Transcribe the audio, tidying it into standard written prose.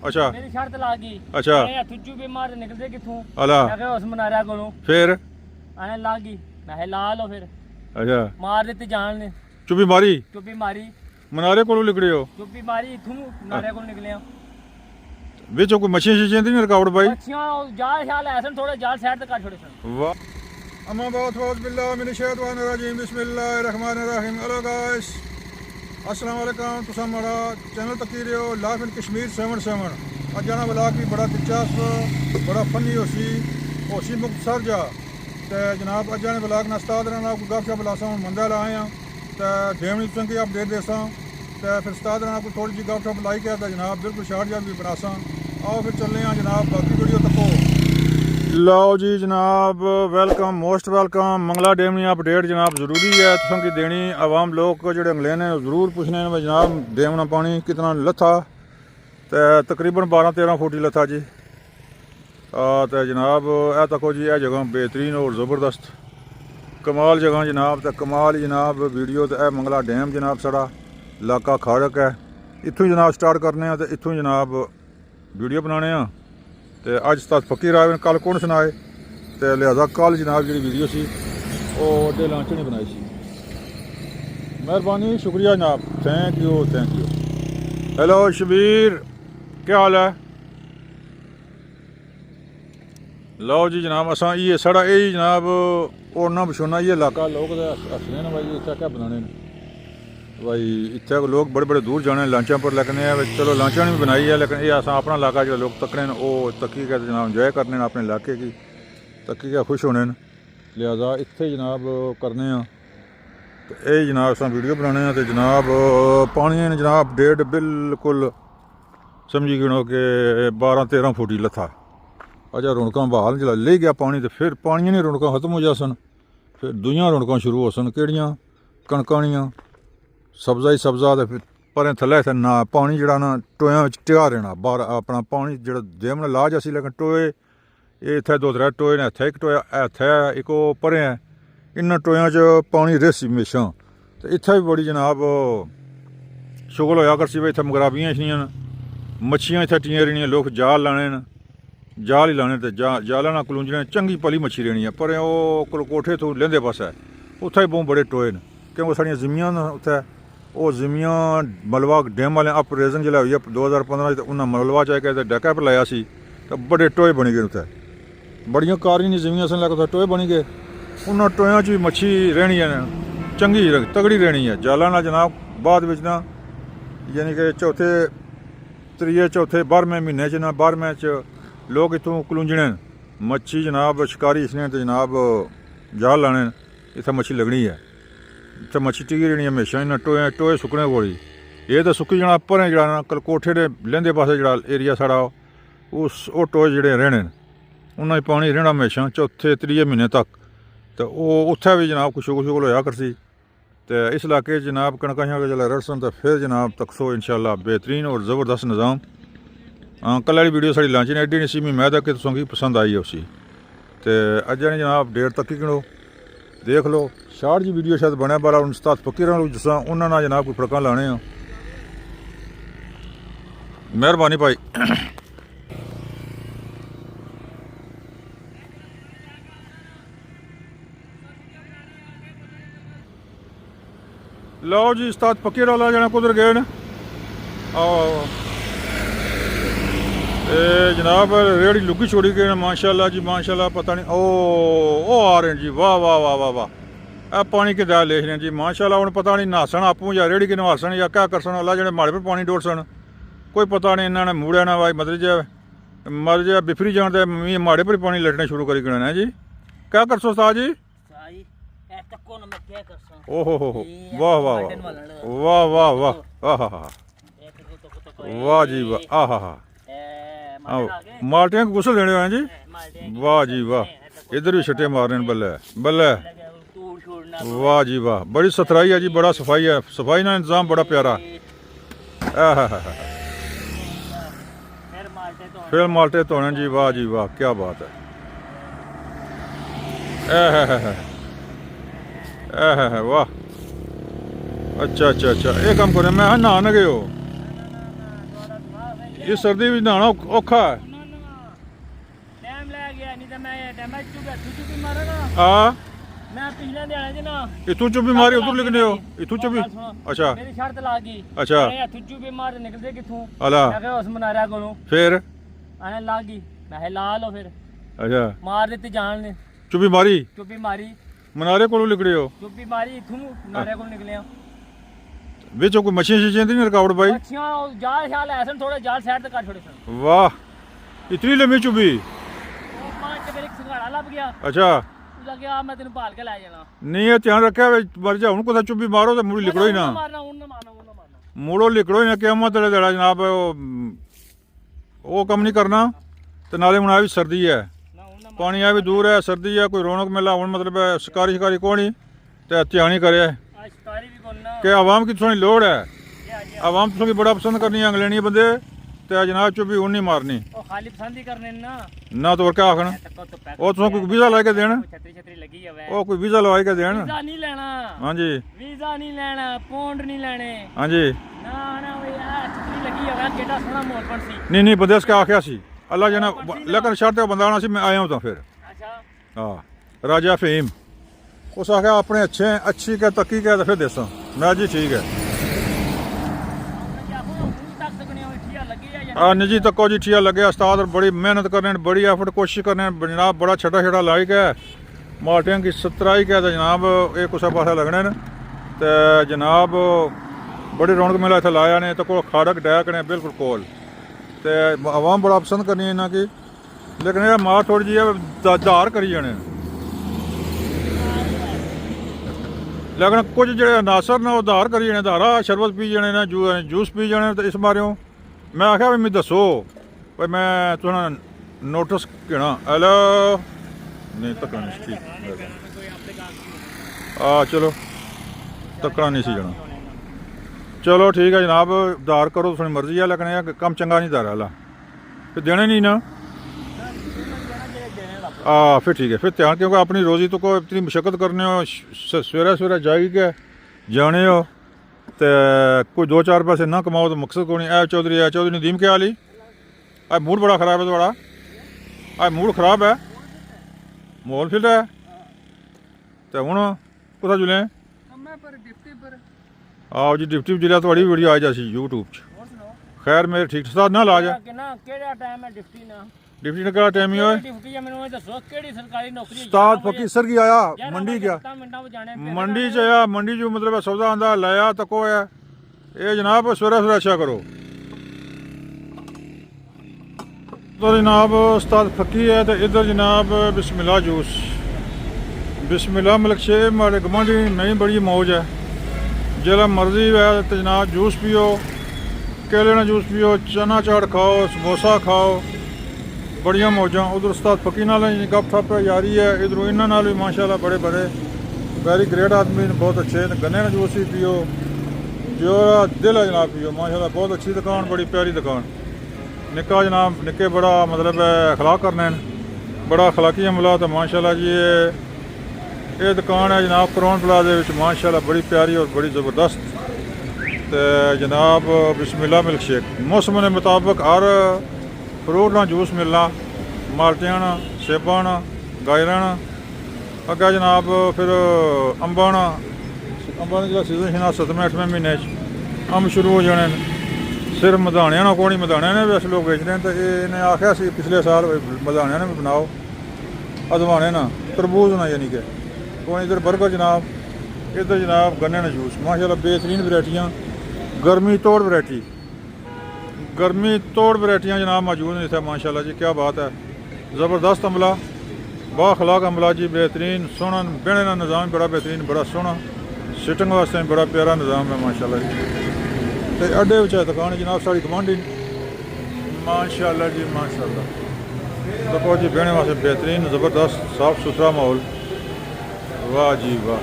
ਅੱਛਾ ਮੇਰੀ ਸ਼ਰਤ ਲੱਗ ਗਈ ਅੱਛਾ ਇਹ ਥੁੱਜੂ ਬਿਮਾਰ ਨਿਕਲਦੇ ਕਿੱਥੋਂ ਅਲਾ ਮੈਂ ਕਿਹਾ ਉਸ ਮਨਾਰਿਆ ਕੋਲੋਂ ਫਿਰ ਆਣੇ ਲੱਗ ਗਈ ਮੈਂ ਕਿਹਾ ਲਾ ਲਓ ਫਿਰ ਅੱਛਾ ਮਾਰ ਦਿੱਤੀ ਜਾਨ ਨੇ ਚੁੱਪੀ ਮਾਰੀ ਚੁੱਪੀ ਮਾਰੀ ਮਨਾਰੇ ਕੋਲੋਂ ਨਿਕਲੇ ਹੋ ਚੁੱਪੀ ਮਾਰੀ ਇਥੋਂ ਮਨਾਰਿਆ ਕੋਲ ਨਿਕਲਿਆ ਵਿੱਚੋਂ ਕੋਈ ਮੱਛੀਆਂ ਸ਼ੀਸ਼ੀਆਂ ਦੀ ਨਹੀਂ ਰਕਾਵਟ ਬਾਈ ਬੱਚੀਆਂ ਜਾਲ ਖਿਆਲ ਐਸਨ ਥੋੜੇ ਜਾਲ ਸਾਈਡ ਤੇ ਕਰ ਛੋੜੇ ਸਨ ਵਾਹ ਅਮਾ ਬਹੁਤ ਬਿल्ला ਮਿਨ ਸ਼ੈਤਾਨ ਰਜੀਮ ਬਿਸਮਿਲ੍ਲਾਹਿਰ ਰਹਿਮਾਨਿਰ ਰਹੀਮ ਹਲੋ ਗਾਇਸ अस्सलाम वालेकुम तुसा हमारा चैनल तकी रहे हो लाइफ इन कश्मीर 77 अज जाना ब्लॉग भी बड़ा दिलचस्प बड़ा फनी होसी मुख्तसर जा तो जनाब अज जाने ब्लॉग ना उस्ताद रहना कोई गपशप लासा हूँ मंदा लाए हैं तो डेमनी चंगी अपडेट देसा तो फिर उस्ताद रहना कोई थोड़ी जी गपशप लाई के तो जनाब बिल्कुल शार्ट जा भी बनासा आओ फिर चलने हैं जनाब बाकी वीडियो तको लो जी जनाब वेलकम मोस्ट वेलकम मंगला डेमनी अपडेट जनाब ज़रूरी है तुम की देनी आवाम लोग को जोड़े अंगले ने ज़रूर पूछने हैं जनाब डेमना पानी कितना लथा तो तकरीबन 12-13 फुट ही लथा जी तो जनाब ए तको जी यह जगह बेहतरीन और ज़बरदस्त कमाल जगह जनाब तो कमाल जनाब वीडियो तो यह मंगला डैम जनाब साड़ा इलाका खाड़क है इत्थों जनाब स्टार्ट करने तो इत्थों जनाब वीडियो बनाने तो अज तक फकीर आए कल कौन सुनाए तो लिहाजा कल जनाब जी वीडियो सी वो अड्डे लांच नहीं बनाई सी मेहरबानी शुक्रिया जनाब थैंक यू हेलो शबीर क्या हाल है लो जी जनाब असा ये साढ़ा यही जनाब ओरना बछोना ये इलाका लोग हसने न भाई इतना क्या बनाने भाई इतने लोग बड़े बड़े दूर जाने लंचा पर लगने चलो लंचा भी बनाई है लेकिन ये असा अपना इलाका जो लोग तकने वो तकी के जनाब इंजॉय करने अपने इलाके की तकी के खुश होने लिहाजा इतने जनाब करने तो यही जनाब अस वीडियो बनाने तो जनाब पानी जनाब अपडेट बिल्कुल समझी गिनो कि 12-13 फुट ही लथा अच्छा रौनक बहाल जला ले गया पानी तो फिर पानी नहीं रौनक खत्म हो जासन फिर दूइयां रौनक शुरू हो सन केड़ियां कणकानियां सब्जा ही सब्जा तो फिर पर थले इतने ना पानी जरा ना टोया टिका रहना बाहर अपना पानी जो देम ला जासी लेकिन टोए ये इतने 2-3 टोए ने इतने एक टोया इतने एक परे है इन टोया च पानी रेसी हमेशा तो इतने भी बड़ी जनाब शुगल होया करसी भाई इतने मगराबियां छनियां मच्छियां इतने टियां रहनियां लोग जाल लाने जाल ही लाने तो जाला ना कलूंजने चंगी भली मच्छी रहनी है पर वो कोठे तो लेंदे पासे उत्थे भी बहुत बड़े टोए न क्योंकि साड़ियां जिमियां न उत्थे वो जिमियां मलबा डैम वाले अपरेजन जिला हुई 2015 तो उन्हें मलबा चाह के डैका पर लाया सी तो बड़े टोए बनी गए उत्थे बड़ियां कारी नहीं जिमियां सन लगे टोए बनी गए उन्होंने टोया च भी मच्छी रहनी है चंगी तगड़ी रहनी है जाला ना जनाब बाद विच ना यानी कि चौथे त्रीए चौथे 12वें महीने च ना 12वें च लोग इतों कलूंजने मच्छी जनाब शिकारी इसने तो जनाब जाल लाने इतना मच्छी लगनी है इतने मच्छी टिकी रहनी हमेशा इन्हें टोए सुकने कोली ये तो सुक्की जाना पर जरा कल कोठे के लेंदे पासे जरा एरिया साड़ा उस वो टोए जोड़े रहने उन्हें पानी रहना हमेशा चौथे त्रीए महीने तक तो वो उत्थे भी जनाब कुछ शुगल होया करसी तो इस इलाके जनाब कणकां जिसलै रड़सन तो फिर जनाब तकसो इंशाअल्लाह बेहतरीन और ज़बरदस्त निज़ाम कल वाली वीडियो साड़ी लांच ने एडी नहीं सी मैं कि तुसें पसंद आई है उसी तो अज ने जनाब डेट तक गिनो देख लो शार्ट जी वीडियो शायद बनया बारा उस्ताद फकीर दसा उन्होंने जनाब कोई फड़का लाने मेहरबानी भाई लो जी उस्ताद फकीर वाला जना कुदर गए न जनाब रेड़ी लुगी छोड़ी गए माशाल्लाह जी माशाल्लाह पता नहीं ओ आ रहे हैं जी वाह वाह वाह वाह वाह ए पानी के दाल ले रहे हैं जी माशाल्लाह उन्हें पता नहीं नहासन आपू या रेड़ी के नहासन या क्या करसन अल्लाह जड़े माड़े पर पानी डोड़सन कोई पता नहीं इन्होंने मूड़िया ना भाई मतलब जे मर जा बिफरी जान तो माड़े पर पानी लटने शुरू करी गए हैं जी क्या करसो उस्ताद जी ओहो हो वाह वाह वाह वाह वाह वाह वाह जी वाह आहा हा माल्टियां को गुसल देने हैं जी वाह जी वाह इधर भी छट्टे मारने बल्ले बल्ले वाह जी वाह बड़ी सथराई है जी बड़ा सफाई है सफाई ना इंतजाम बड़ा प्यारा फिर माल्टे धोने जी वाह क्या बात है वाह अच्छा ये काम करें मैं नहा न गए हो ਇਹ ਸਰਦੀ ਵਿੱਚ ਨਹਾਉਣਾ ਔਖਾ ਹੈ। ਟਾਈਮ ਲੈ ਗਿਆ ਨਹੀਂ ਤਾਂ ਮੈਂ ਡੈਮੇਜ ਚੁੱਕੀ ਮਾਰਾਂ ਨਾ ਆ ਮੈਂ ਪਿਛਲੇ ਦਿਹਾੜੇ 'ਚ ਨਾ ਇਥੋਂ ਚੁੱਪੀ ਮਾਰੀ ਉਧਰ ਲਿਖਨੇ ਹੋ ਇਥੋਂ ਚੁੱਪੀ ਅੱਛਾ ਮੇਰੀ ਸ਼ਰਤ ਲੱਗ ਗਈ ਅੱਛਾ ਇਹ ਹੱਥ ਚੁੱਪੀ ਮਾਰ ਨਿਕਲਦੇ ਕਿੱਥੋਂ ਅਲਾ ਮੈਂ ਕਿਹਾ ਉਸ ਮਨਾਰਿਆ ਕੋਲੋਂ ਫਿਰ ਆਣੇ ਲੱਗ ਗਈ ਮੈਂ ਕਿਹਾ ਲਾ ਲਓ ਫਿਰ ਅੱਛਾ ਮਾਰ ਦਿੱਤੀ ਜਾਣ ਨੇ ਚੁੱਪੀ ਮਾਰੀ ਚੁੱਪੀ ਮਾਰੀ ਮਨਾਰੇ ਕੋਲੋਂ ਲਿਖੜੇ ਹੋ ਚੁੱਪੀ ਮਾਰੀ ਇਥੋਂ ਮਨਾਰਿਆ ਕੋਲ ਨਿਕਲਿਆ ਵਿੱਚੋਂ ਕੋਈ ਮੱਛੀਆਂ ਸ਼ੀਸ਼ੀਆਂ ਦੀ ਨਹੀਂ ਰਕਾਵਟ ਬਾਈ ਅੱਛਾ ਉਹ ਜਾਲ ਛਾਲ ਐਸਨ ਥੋੜੇ ਜਾਲ ਸਾਈਡ ਤੇ ਕਰ ਛੋੜੇ ਸਨ ਵਾਹ ਇਤਨੀ ਲੰਮੀ ਚੁੱਪੀ ਉਹ ਪੰਜ ਤੇ ਫਿਰ ਇੱਕ ਸੰਘਾੜਾ ਲੱਭ ਗਿਆ ਅੱਛਾ ਉਹ ਲੱਗਿਆ ਮੈਂ ਤੈਨੂੰ ਭਾਲ ਕੇ ਲੈ ਜਾਣਾ ਨਹੀਂ ਇਹ ਧਿਆਨ ਰੱਖਿਆ ਵੀ ਮਰ ਜਾ ਹੁਣ ਕੋਤਾ ਚੁੱਪੀ ਮਾਰੋ ਤੇ ਮੁੜੀ ਲਿਖੜੋ ਹੀ ਨਾ ਮਾਰਨਾ ਹੁਣ ਨਾ ਮਾਰਨਾ ਮੂੜੋ ਲਿਖੜੋ ਹੀ ਨਾ ਕਿਆਮਤ ਵਾਲੇ ਦਿਹਾੜਾ ਜਨਾਬ ਉਹ ਕੰਮ ਨਹੀਂ ਕਰਨਾ ਤੇ ਨਾਲੇ ਹੁਣ ਆ ਵੀ ਸਰਦੀ ਹੈ ਨਾ ਹੁਣ ਨਾ ਪਾਣੀ ਆ ਵੀ ਦੂਰ ਹੈ ਸਰਦੀ ਹੈ ਕੋਈ ਰੌਣਕ ਮੇਲਾ ਹੁਣ ਮਤਲਬ ਸ਼ਿਕਾਰੀ ਕੋਣੀ ਤੇ ਧਿਆਨ ਹੀ ਕਰਿਆ ਆ ਸ਼ਿਕਾਰੀ ਵੀ ਕੋਲ ਨਾ ਕਿ ਆਵਾਮ की थोड़ी लोड़ है ये आवाम तो बड़ा पसंद करनी है अंग्रेनी बंदे ते जनाब चुप्पी हूं नहीं मारनी ਉਹ ਖਾਲੀ ਪਸੰਦ ਹੀ ਕਰਨੇ ਨੇ ਨਾ ना तो और क्या आखना ਤੱਕੋ ਤੋਂ ਪੈਕ ਉਹ ਤੁਹਾਨੂੰ ਕੋਈ ਵੀਜ਼ਾ ਲੈ ਕੇ ਦੇਣ ਛਤਰੀ ਛਤਰੀ ਲੱਗੀ ਹੋਵੇ ਉਹ ਕੋਈ ਵੀਜ਼ਾ ਲਵਾ ਕੇ ਦੇਣ ਵੀਜ਼ਾ ਨਹੀਂ ਲੈਣਾ ਹਾਂਜੀ ਵੀਜ਼ਾ ਨਹੀਂ ਲੈਣਾ ਪੌਂਡ ਨਹੀਂ ਲੈਣੇ ਹਾਂਜੀ ਨਾ ਨਾ ਵੇ ਆ ਛਤਰੀ ਲੱਗੀ ਹੋਵੇ ਕਿੱਡਾ ਸੋਹਣਾ ਮੋਲਪਨ ਸੀ नहीं नहीं बंदे इसका आख्या सी अल्लाह जना लेकिन शर्त है बंदा आना सी मैं आया हूं तो फिर ਅੱਛਾ हाँ राजा फहीम उस आख्या अपने अच्छे अच्छी क्या तकी क्या तो फिर देसा मैं जी ठीक है निजी तको जी ठिया लगे उस्ताद बड़ी मेहनत करने बड़ी एफर्ट कोशिश करने जनाब बड़ा छटा छटा लाइक है माल्टियां की 17 क्या तो जनाब ये कुछ पासा लगने न ते जनाब बड़ी रौनक मेला इतना लाया ने तो को खाड़क डैक ने बिल्कुल कोल ते आवाम बड़ा पसंद करनी है इन्हों की लेकिन ये मार थोड़ी जी धार करी जाने लेकिन कुछ जो नासर ने उधार करी जाने धारा शरबत पी जाने ने जूस पी जाने तो इस बारे मैं आख्या भी मैं दसो भाई मैं तुना नोटिस कहना हेलो नहीं धक्का नहीं ठीक चलो धक्का नहीं सी जाना चलो ठीक है जनाब उधार करो थोड़ी मर्जी है लेकिन यह कम चंगा नहीं धारा वाला फिर देने नहीं ना फिर ठीक है फिर ध्यान क्योंकि अपनी रोज़ी तो को इतनी मशक्कत करने हो सवेरे सवेरे जागी के जाने हो तो कोई 2-4 पैसे ना कमाओ तो मकसद को नहीं। चौधरी नदीम क्या हाली आज मूड बड़ा ख़राब है थोड़ा आज मूड ख़राब है माहौल फिर है तो हूँ कुछ जुले आओ जी डिप्टी जिला थोड़ी वीडियो आई जासी यूट्यूब खैर मेरे ठीक साथ ना ला जा डिप्टी ने क्या टाइम ही उस्ताद फकीर सर की आया मंडी गया मंडी च आया मंडी जो मतलब सौदा आंदा लाया तको है ये जनाब सवेरे सवेरे अच्छा करो तो जनाब उस्ताद फकी है तो इधर जनाब बिस्मिल्लाह जूस बिस्मिल्लाह मिल्क शेक हमारे गवांढी नहीं बड़ी मौज है जिला मर्जी है तो जनाब जूस पियो केले ना जूस पियो चना चाट खाओ समोसा खाओ बड़िया मौजा उधर उस्ताद फकी नाल गप ठप यारी है इधरों इन्होंने भी माशाल्लाह बड़े बड़े वेरी ग्रेट आदमी बहुत अच्छे गन्ने का जूस भी पियो जो दिल है जनाब पियो माशाल्लाह बहुत अच्छी दुकान बड़ी प्यारी दुकान निक्का जनाब निक्के बड़ा मतलब अखलाक करने बड़ा अखलाकी अमला तो माशाल्लाह जी ये दुकान है जनाब करौन प्लाजे माशाल्लाह बड़ी प्यारी और बड़ी ज़बरदस्त तो जनाब बिस्मिल्लाह मिल्क शेक मौसम के मुताबिक हर फ्रूट ना जूस मिलना माल्टियां सेबां गायरां अग्गे जनाब फिर अंबां का जो सीजन है 7वें 8वें महीने अंब शुरू हो जाने सिर्फ मधानिया ना कोनी मधानिया ने वैसे लोग बेचते हैं तो इन्हें आख्या सी पिछले साल मधानिया ने भी बनाओ अदवाने ना तरबूज ना यानी कि कोई इधर बर्गर जनाब इधर जनाब गन्ने ना जूस माशाल्लाह बेहतरीन वैरायटियाँ गर्मी तोड़ वैरायटियाँ जनाब मौजूद हैं इतने माशाल्लाह जी क्या बात है ज़बरदस्त अमला बाखलाक अमला जी बेहतरीन सोहना बहने का निज़ाम बड़ा बेहतरीन बड़ा सोहना सिटिंग वास्ते बड़ा प्यारा निज़ाम है माशाल्लाह जी तो अड्डे है दुकान जनाब साड़ी गवांढी माशाल्लाह जी माशाल्लाह देखो जी बहने वास्ते बेहतरीन ज़बरदस्त साफ़ सुथरा माहौल वाह जी वाह।